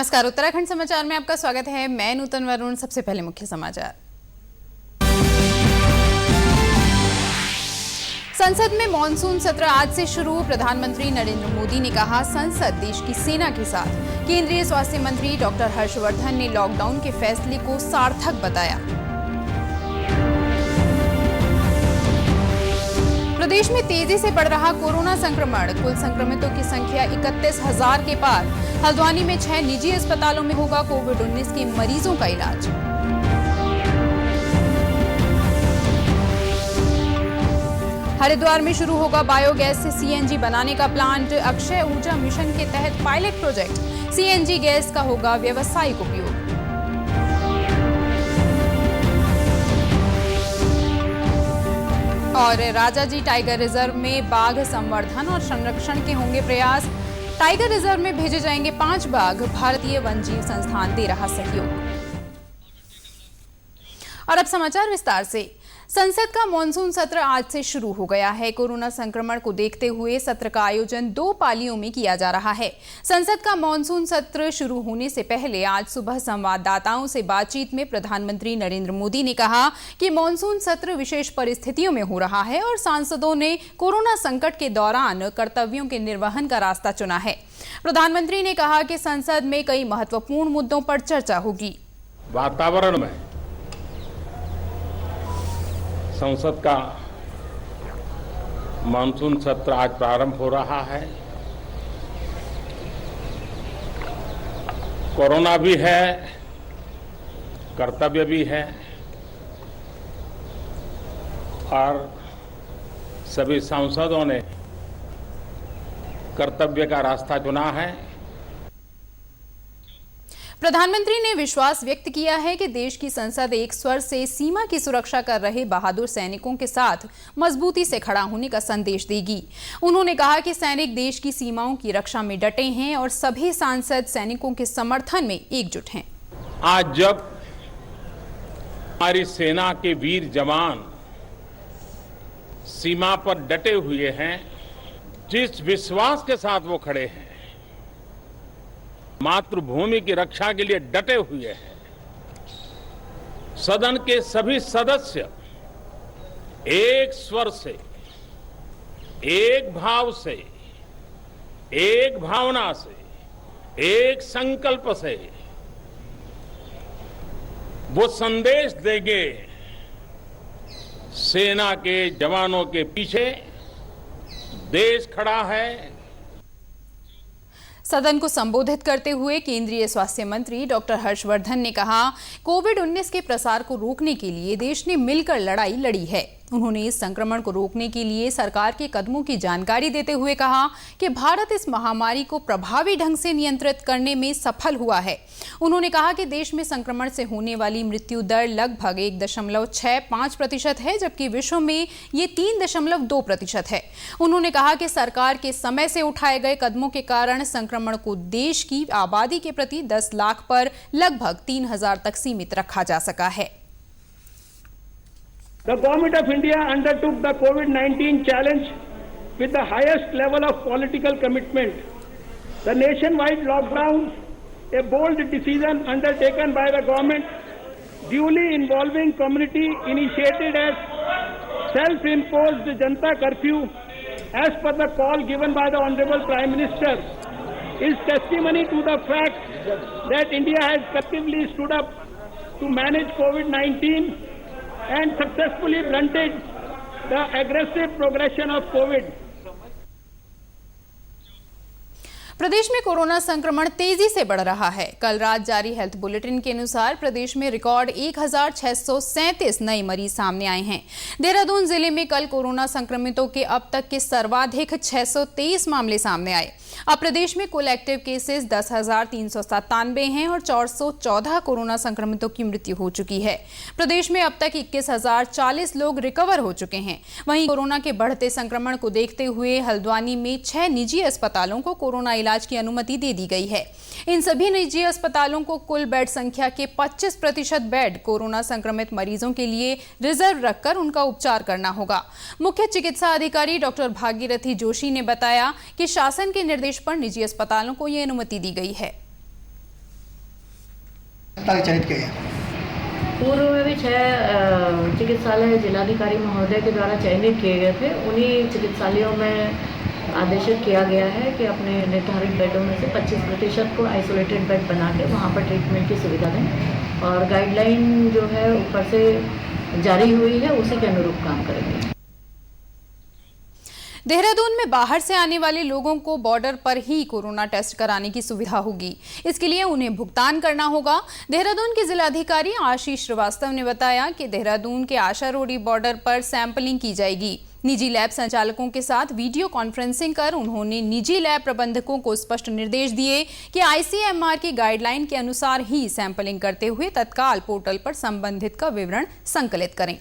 नमस्कार, उत्तराखंड समाचार में आपका स्वागत है। मैं नूतन वरुण। सबसे पहले मुख्य समाचार। संसद में मॉनसून सत्र आज से शुरू। प्रधानमंत्री नरेंद्र मोदी ने कहा, संसद देश की सेना के साथ। केंद्रीय स्वास्थ्य मंत्री डॉक्टर हर्षवर्धन ने लॉकडाउन के फैसले को सार्थक बताया। प्रदेश में तेजी से बढ़ रहा कोरोना संक्रमण। कुल संक्रमितों की संख्या 31,000 के पार। हल्द्वानी में 6 निजी अस्पतालों में होगा कोविड-19 के मरीजों का इलाज। हरिद्वार में शुरू होगा बायोगैस से सीएनजी बनाने का प्लांट। अक्षय ऊर्जा मिशन के तहत पायलट प्रोजेक्ट। सीएनजी गैस का होगा व्यावसायिक उपयोग। और राजाजी टाइगर रिजर्व में बाघ संवर्धन और संरक्षण के होंगे प्रयास। टाइगर रिजर्व में भेजे जाएंगे 5 बाघ। भारतीय वन्यजीव संस्थान दे रहा सहयोग। और अब समाचार विस्तार से। संसद का मॉनसून सत्र आज से शुरू हो गया है। कोरोना संक्रमण को देखते हुए सत्र का आयोजन 2 पालियों में किया जा रहा है। संसद का मॉनसून सत्र शुरू होने से पहले आज सुबह संवाददाताओं से बातचीत में प्रधानमंत्री नरेंद्र मोदी ने कहा कि मॉनसून सत्र विशेष परिस्थितियों में हो रहा है और सांसदों ने कोरोना संकट के दौरान कर्तव्यों के निर्वहन का रास्ता चुना है। प्रधानमंत्री ने कहा कि संसद में कई महत्वपूर्ण मुद्दों पर चर्चा होगी। वातावरण में संसद का मानसून सत्र आज प्रारंभ हो रहा है। कोरोना भी है, कर्तव्य भी है और सभी सांसदों ने कर्तव्य का रास्ता चुना है। प्रधानमंत्री ने विश्वास व्यक्त किया है कि देश की संसद एक स्वर से सीमा की सुरक्षा कर रहे बहादुर सैनिकों के साथ मजबूती से खड़ा होने का संदेश देगी। उन्होंने कहा कि सैनिक देश की सीमाओं की रक्षा में डटे हैं और सभी सांसद सैनिकों के समर्थन में एकजुट हैं। आज जब हमारी सेना के वीर जवान सीमा पर डटे हुए हैं, जिस विश्वास के साथ वो खड़े हैं, मातृभूमि की रक्षा के लिए डटे हुए हैं, सदन के सभी सदस्य एक स्वर से, एक भाव से, एक भावना से, एक संकल्प से वो संदेश देंगे, सेना के जवानों के पीछे देश खड़ा है। सदन को संबोधित करते हुए केंद्रीय स्वास्थ्य मंत्री डॉक्टर हर्षवर्धन ने कहा, कोविड-19 के प्रसार को रोकने के लिए देश ने मिलकर लड़ाई लड़ी है। उन्होंने इस संक्रमण को रोकने के लिए सरकार के कदमों की जानकारी देते हुए कहा कि भारत इस महामारी को प्रभावी ढंग से नियंत्रित करने में सफल हुआ है। उन्होंने कहा कि देश में संक्रमण से होने वाली मृत्यु दर लगभग 1.65% है, जबकि विश्व में ये 3.2% है। उन्होंने कहा कि सरकार के समय से उठाए गए कदमों के कारण संक्रमण को देश की आबादी के प्रति 10 लाख पर लगभग 3,000 तक सीमित रखा जा सका है। The Government of India undertook the COVID-19 challenge with the highest level of political commitment. The nationwide lockdown, a bold decision undertaken by the government, duly involving community, initiated as self-imposed Janta curfew as per the call given by the Honorable Prime Minister, is testimony to the fact that India has collectively stood up to manage COVID-19 and successfully blunted the aggressive progression of COVID. प्रदेश में corona संक्रमण तेजी से बढ़ रहा है। कल रात जारी हेल्थ बुलेटिन के अनुसार प्रदेश में रिकॉर्ड 1,637 नए मरीज सामने आए हैं। देहरादून जिले में कल कोरोना संक्रमितों के अब तक के सर्वाधिक 623 मामले सामने आए। अब प्रदेश में कुल एक्टिव केसेस 10,397 हैं और 414 कोरोना संक्रमितों की मृत्यु हो चुकी है। प्रदेश में अब तक 21,040 लोग रिकवर हो चुके हैं। वहीं कोरोना के बढ़ते संक्रमण को देखते हुए हल्द्वानी में 6 निजी अस्पतालों को कोरोना इलाज की अनुमति दे दी गई है। इन सभी निजी अस्पतालों को कुल बेड संख्या के 25% बेड कोरोना संक्रमित मरीजों के लिए रिजर्व रखकर उनका उपचार करना होगा। मुख्य चिकित्सा अधिकारी डॉक्टर भागीरथी जोशी ने बताया कि शासन के निर्देश पर निजी अस्पतालों को यह अनुमति दी गई है। चयनित किया गया। पूर्व में भी 6 चिकित्सालय जिलाधिकारी महोदय के द्वारा चयनित किए गए थे। उन्हीं चिकित्सालयों में आदेशित किया गया है कि अपने निर्धारित बेडों में से 25% को आइसोलेटेड बेड बना के वहाँ पर ट्रीटमेंट की सुविधा दें और गाइडलाइन जो है ऊपर से जारी हुई है उसी के अनुरूप काम करेंगे। देहरादून में बाहर से आने वाले लोगों को बॉर्डर पर ही कोरोना टेस्ट कराने की सुविधा होगी। इसके लिए उन्हें भुगतान करना होगा। देहरादून के जिलाधिकारी आशीष श्रीवास्तव ने बताया कि देहरादून के आशा रोडी बॉर्डर पर सैंपलिंग की जाएगी। निजी लैब संचालकों के साथ वीडियो कॉन्फ्रेंसिंग कर उन्होंने निजी लैब प्रबंधकों को स्पष्ट निर्देश दिए कि आईसीएमआर की गाइडलाइन के अनुसार ही सैंपलिंग करते हुए तत्काल पोर्टल पर संबंधित का विवरण संकलित करें।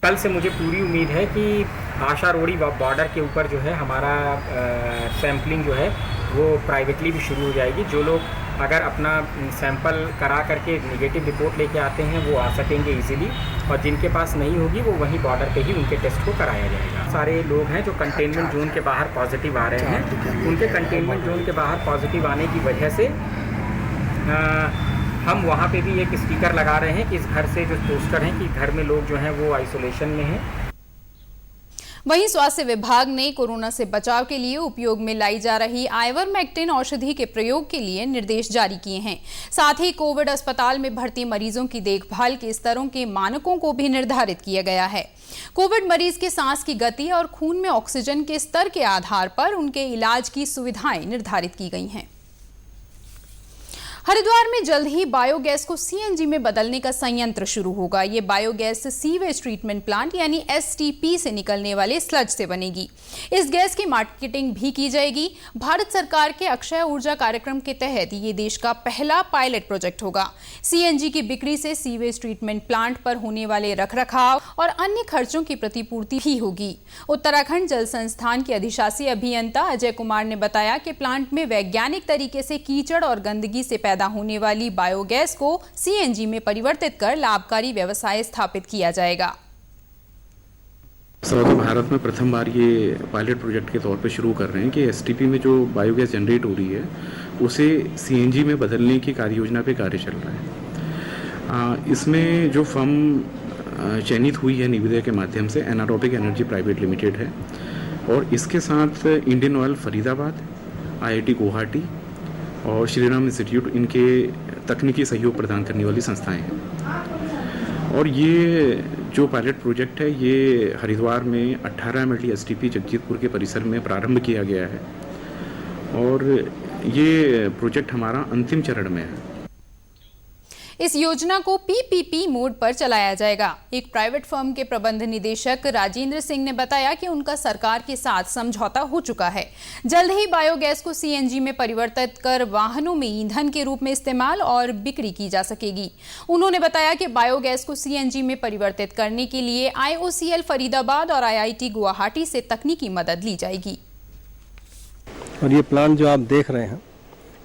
कल से मुझे पूरी उम्मीद है कि आशा रोडी बॉर्डर के ऊपर जो है हमारा सैम्पलिंग जो है वो प्राइवेटली भी शुरू हो जाएगी। जो लोग अगर अपना सैंपल करा करके नेगेटिव रिपोर्ट लेके आते हैं वो आ सकेंगे इजीली, और जिनके पास नहीं होगी वो वहीं बॉर्डर पे ही उनके टेस्ट को कराया जाएगा। सारे लोग हैं जो कंटेनमेंट जोन के बाहर पॉजिटिव आ रहे हैं, उनके कंटेनमेंट जोन के बाहर पॉजिटिव आने की वजह से हम वहाँ पे भी एक स्टिकर लगा रहे हैं कि इस घर से जो पोस्टर हैं कि घर में लोग जो हैं वो आइसोलेशन में हैं। वहीं स्वास्थ्य विभाग ने कोरोना से बचाव के लिए उपयोग में लाई जा रही आइवरमेक्टिन औषधि के प्रयोग के लिए निर्देश जारी किए हैं। साथ ही कोविड अस्पताल में भर्ती मरीजों की देखभाल के स्तरों के मानकों को भी निर्धारित किया गया है। कोविड मरीज के सांस की गति और खून में ऑक्सीजन के स्तर के आधार पर उनके इलाज की सुविधाएं निर्धारित की गई हैं। हरिद्वार में जल्द ही बायोगैस को सीएनजी में बदलने का संयंत्र शुरू होगा। ये बायोगैस सीवेज ट्रीटमेंट प्लांट यानी एसटीपी से निकलने वाले स्लज से बनेगी। इस गैस की मार्केटिंग भी की जाएगी। भारत सरकार के अक्षय ऊर्जा कार्यक्रम के तहत ये देश का पहला पायलट प्रोजेक्ट होगा। सीएनजी की बिक्री से सीवेज ट्रीटमेंट प्लांट पर होने वाले रखरखाव और अन्य खर्चों की प्रतिपूर्ति भी होगी। उत्तराखंड जल संस्थान के अधिशासी अभियंता अजय कुमार ने बताया कि प्लांट में वैज्ञानिक तरीके से कीचड़ और गंदगी से पैदा होने वाली बायोगैस को सीएनजी में परिवर्तित कर लाभकारी व्यवसाय स्थापित किया जाएगा। सर्वोदय भारत में प्रथम बार ये पायलट प्रोजेक्ट के तौर पर शुरू कर रहे हैं कि एसटीपी में जो बायोगैस जनरेट हो रही है उसे सीएनजी में बदलने की कार्य योजना पे कार्य चल रहा है। इसमें जो फर्म चयनित हुई है निविदा के माध्यम से एनारोबिक एनर्जी प्राइवेट लिमिटेड है, और इसके साथ Indian oil Faridabad, IIT Guwahati और श्रीराम इंस्टीट्यूट इनके तकनीकी सहयोग प्रदान करने वाली संस्थाएं हैं। और ये जो पायलट प्रोजेक्ट है ये हरिद्वार में 18 एमएलडी एसटीपी जगजीतपुर के परिसर में प्रारंभ किया गया है, और ये प्रोजेक्ट हमारा अंतिम चरण में है। इस योजना को पीपीपी मोड पर चलाया जाएगा। एक प्राइवेट फर्म के प्रबंध निदेशक राजेंद्र सिंह ने बताया कि उनका सरकार के साथ समझौता हो चुका है। जल्द ही बायोगैस को सीएनजी में परिवर्तित कर वाहनों में ईंधन के रूप में इस्तेमाल और बिक्री की जा सकेगी। उन्होंने बताया कि बायोगैस को सीएनजी में परिवर्तित करने के लिए आईओसीएल फरीदाबाद और आईआईटी गुवाहाटी से तकनीकी मदद ली जाएगी। और ये प्लांट जो आप देख रहे हैं,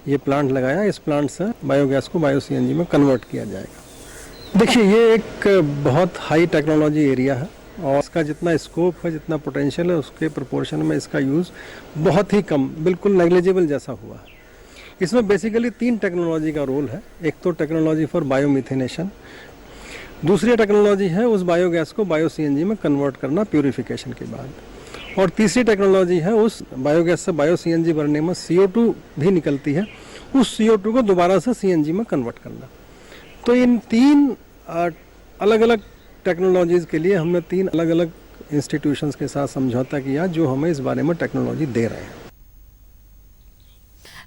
ये प्लांट लगाया, इस प्लांट से बायोगैस को बायो सीएनजी में कन्वर्ट किया जाएगा। देखिए ये एक बहुत हाई टेक्नोलॉजी एरिया है और इसका जितना स्कोप है, जितना पोटेंशियल है, उसके प्रोपोर्शन में इसका यूज़ बहुत ही कम, बिल्कुल नेग्लिजिबल जैसा हुआ है। इसमें बेसिकली 3 टेक्नोलॉजी का रोल है। एक तो टेक्नोलॉजी फॉर बायोमिथेनेशन, दूसरी टेक्नोलॉजी है उस बायोगैस को बायो सीएनजी में कन्वर्ट करना प्यूरिफिकेशन के बाद, और तीसरी टेक्नोलॉजी है उस बायोगैस से बायो सीएनजी बनने में CO2 भी निकलती है, उस CO2 को दोबारा से सीएनजी में कन्वर्ट करना। तो इन 3 अलग अलग टेक्नोलॉजीज़ के लिए हमने 3 अलग अलग इंस्टीट्यूशंस के साथ समझौता किया जो हमें इस बारे में टेक्नोलॉजी दे रहे हैं।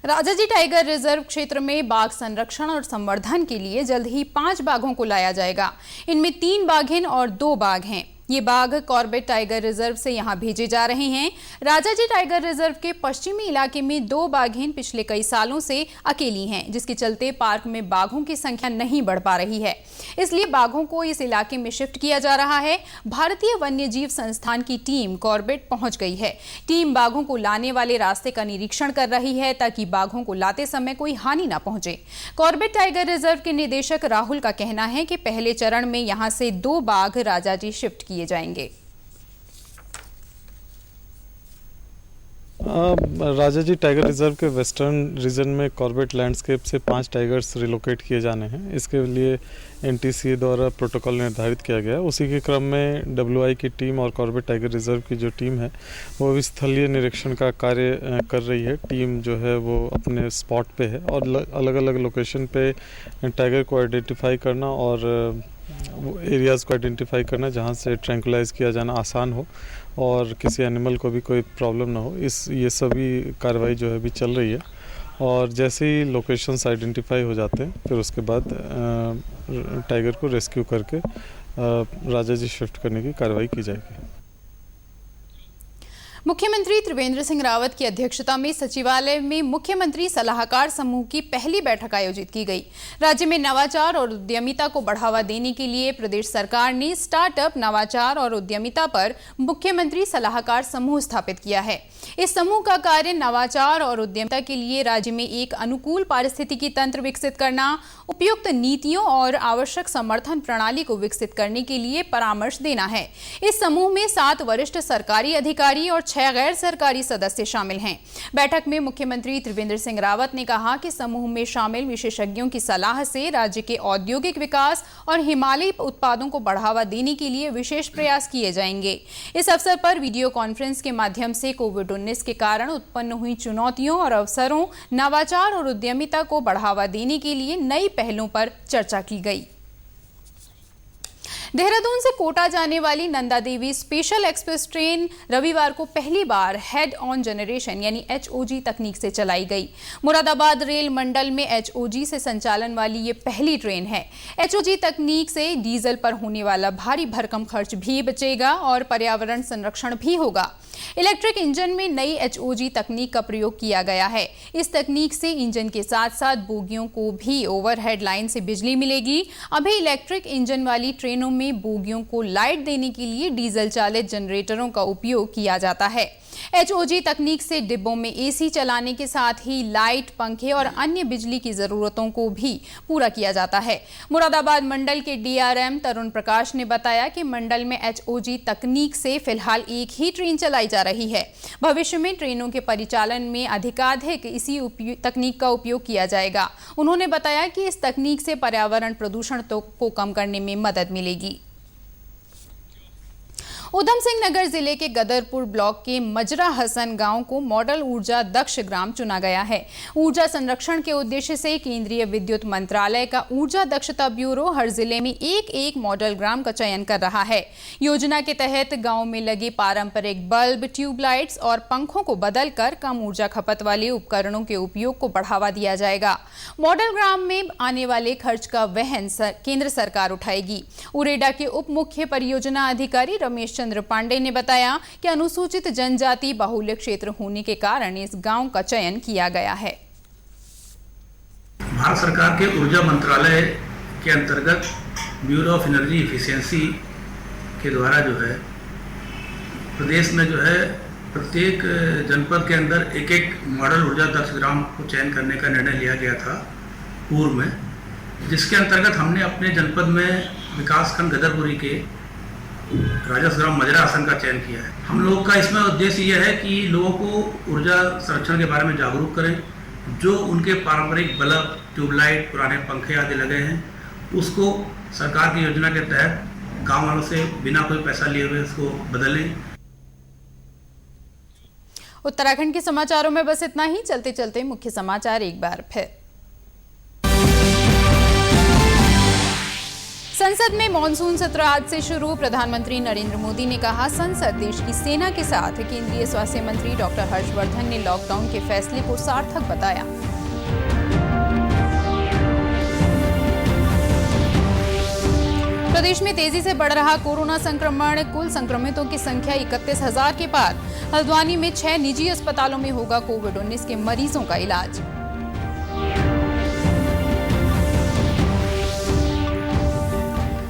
राजाजी टाइगर रिजर्व क्षेत्र में बाघ संरक्षण और संवर्धन के लिए जल्द ही 5 बाघों को लाया जाएगा। इनमें 3 बाघिन और 2 बाघ हैं। ये बाघ कॉर्बेट टाइगर रिजर्व से यहां भेजे जा रहे हैं। राजाजी टाइगर रिजर्व के पश्चिमी इलाके में 2 बाघिन पिछले कई सालों से अकेली हैं, जिसके चलते पार्क में बाघों की संख्या नहीं बढ़ पा रही है। इसलिए बाघों को इस इलाके में शिफ्ट किया जा रहा है। भारतीय वन्यजीव संस्थान की टीम कॉर्बेट पहुंच गई है। टीम बाघों को लाने वाले रास्ते का निरीक्षण कर रही है ताकि बाघों को लाते समय कोई हानि न पहुंचे। कॉर्बेट टाइगर रिजर्व के निदेशक राहुल का कहना है कि पहले चरण में यहां से 2 बाघ राजाजी शिफ्ट किए जाएंगे। राजा जी टाइगर रिजर्व के वेस्टर्न रीजन में कॉर्बेट लैंडस्केप से 5 टाइगर्स रिलोकेट किए जाने हैं। इसके लिए NTCA द्वारा प्रोटोकॉल निर्धारित किया गया है। उसी के क्रम में WI की टीम और कॉर्बेट टाइगर रिजर्व की जो टीम है वो भी स्थलीय निरीक्षण का कार्य कर रही है। टीम जो है वो अपने स्पॉट पे है और अलग अलग लोकेशन पे टाइगर को आइडेंटिफाई करना और एरियाज़ को आइडेंटिफाई करना जहाँ से ट्रैंकुलाइज किया जाना आसान हो और किसी एनिमल को भी कोई प्रॉब्लम ना हो। ये सभी कार्रवाई जो है अभी चल रही है और जैसे ही लोकेशंस आइडेंटिफाई हो जाते हैं फिर उसके बाद टाइगर को रेस्क्यू करके राजा जी शिफ्ट करने की कार्रवाई की जाएगी। मुख्यमंत्री त्रिवेंद्र सिंह रावत की अध्यक्षता में सचिवालय में मुख्यमंत्री सलाहकार समूह की पहली बैठक आयोजित की गई। राज्य में नवाचार और उद्यमिता को बढ़ावा देने के लिए प्रदेश सरकार ने स्टार्टअप, नवाचार और उद्यमिता पर मुख्यमंत्री सलाहकार समूह स्थापित किया है। इस समूह का कार्य नवाचार और उद्यमिता के लिए राज्य में एक अनुकूल पारिस्थितिकी तंत्र विकसित करना, उपयुक्त नीतियों और आवश्यक समर्थन प्रणाली को विकसित करने के लिए परामर्श देना है। इस समूह में 7 वरिष्ठ सरकारी अधिकारी और 6 गैर सरकारी सदस्य शामिल हैं। बैठक में मुख्यमंत्री त्रिवेंद्र सिंह रावत ने कहा कि समूह में शामिल विशेषज्ञों की सलाह से राज्य के औद्योगिक विकास और हिमालयी उत्पादों को बढ़ावा देने के लिए विशेष प्रयास किए जाएंगे। इस अवसर पर वीडियो कॉन्फ्रेंस के माध्यम से कोविड-19 के कारण उत्पन्न हुई चुनौतियों और अवसरों, नवाचार और उद्यमिता को बढ़ावा देने के लिए नई पहलों पर चर्चा की गई। देहरादून से कोटा जाने वाली Nanda Devi special express train रविवार को पहली बार हेड ऑन जनरेशन यानी HOG तकनीक से चलाई गई। मुरादाबाद रेल मंडल में HOG से संचालन वाली ये पहली ट्रेन है। HOG तकनीक से डीजल पर होने वाला भारी भरकम खर्च भी बचेगा और पर्यावरण संरक्षण भी होगा। इलेक्ट्रिक इंजन में नई HOG तकनीक का प्रयोग किया गया है। इस तकनीक से इंजन के साथ साथ बोगियों को भी ओवरहेड लाइन से बिजली मिलेगी। अभी इलेक्ट्रिक इंजन वाली ट्रेनों में बोगियों को लाइट देने के लिए डीजल चालित जनरेटरों का उपयोग किया जाता है। HOG तकनीक से डिब्बों में AC चलाने के साथ ही लाइट, पंखे और अन्य बिजली की जरूरतों को भी पूरा किया जाता है। मुरादाबाद मंडल के DRM तरुण प्रकाश ने बताया कि मंडल में HOG तकनीक से फिलहाल एक ही ट्रेन चलाई जा रही है। भविष्य में ट्रेनों के परिचालन में अधिकाधिक इसी तकनीक का उपयोग किया जाएगा। उन्होंने बताया कि इस तकनीक से पर्यावरण प्रदूषण को कम करने में मदद मिलेगी। उधम सिंह नगर जिले के गदरपुर ब्लॉक के मजरा हसन गांव को मॉडल ऊर्जा दक्ष ग्राम चुना गया है। ऊर्जा संरक्षण के उद्देश्य से केंद्रीय विद्युत मंत्रालय का ऊर्जा दक्षता ब्यूरो हर जिले में एक मॉडल ग्राम का चयन कर रहा है। योजना के तहत गांव में लगे पारंपरिक बल्ब, ट्यूबलाइट्स और पंखों को बदलकर कम ऊर्जा खपत वाले उपकरणों के उपयोग को बढ़ावा दिया जाएगा। मॉडल ग्राम में आने वाले खर्च का वहन केंद्र सरकार उठाएगी। उरेडा के उप मुख्य परियोजना अधिकारी रमेश चंद्र पांडे ने बताया कि अनुसूचित जनजाति बाहुल्य क्षेत्र होने के कारण इस गांव का चयन किया गया है। भारत सरकार के ऊर्जा मंत्रालय के अंतर्गत ब्यूरो ऑफ एनर्जी इफिशियंसी के द्वारा जो है प्रदेश में जो है प्रत्येक जनपद के अंदर एक मॉडल ऊर्जा दक्ष ग्राम को चयन करने का निर्णय लिया गया था पूर्व में, जिसके अंतर्गत हमने अपने जनपद में विकासखंड गदरपुरी के राजस्व ग्राम मजरा हसन का चयन किया है। हम लोग का इसमें उद्देश्य यह है कि लोगों को ऊर्जा संरक्षण के बारे में जागरूक करें। जो उनके पारंपरिक बल्ब, ट्यूबलाइट, पुराने पंखे आदि लगे हैं उसको सरकार की योजना के तहत गांव वालों से बिना कोई पैसा लिए हुए उसको बदलें। उत्तराखंड के समाचारों में बस इतना ही। चलते चलते मुख्य समाचार एक बार फिर। संसद में मॉनसून सत्र आज से शुरू। प्रधानमंत्री नरेंद्र मोदी ने कहा, संसद देश की सेना के साथ। केंद्रीय स्वास्थ्य मंत्री डॉक्टर हर्षवर्धन ने लॉकडाउन के फैसले को सार्थक बताया। प्रदेश में तेजी से बढ़ रहा कोरोना संक्रमण। कुल संक्रमितों की संख्या 31,000 के पार। हल्द्वानी में 6 निजी अस्पतालों में होगा कोविड-19 के मरीजों का इलाज।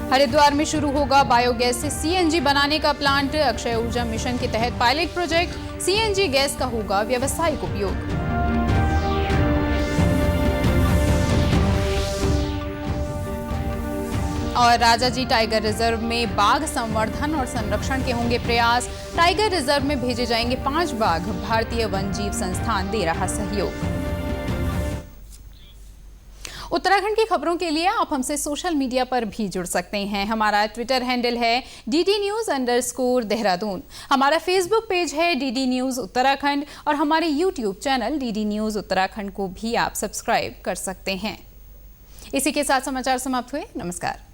हरिद्वार में शुरू होगा बायोगैस से CNG बनाने का प्लांट। अक्षय ऊर्जा मिशन के तहत पायलट प्रोजेक्ट। CNG गैस का होगा व्यावसायिक उपयोग। और राजाजी टाइगर रिजर्व में बाघ संवर्धन और संरक्षण के होंगे प्रयास। टाइगर रिजर्व में भेजे जाएंगे 5 बाघ, भारतीय वन जीव संस्थान दे रहा सहयोग। उत्तराखंड की खबरों के लिए आप हमसे सोशल मीडिया पर भी जुड़ सकते हैं। हमारा ट्विटर हैंडल है DDNews_देहरादून। हमारा फेसबुक पेज है DD न्यूज उत्तराखंड और हमारे YouTube channel DD news Uttarakhand को भी आप सब्सक्राइब कर सकते हैं। इसी के साथ समाचार समाप्त हुए। नमस्कार।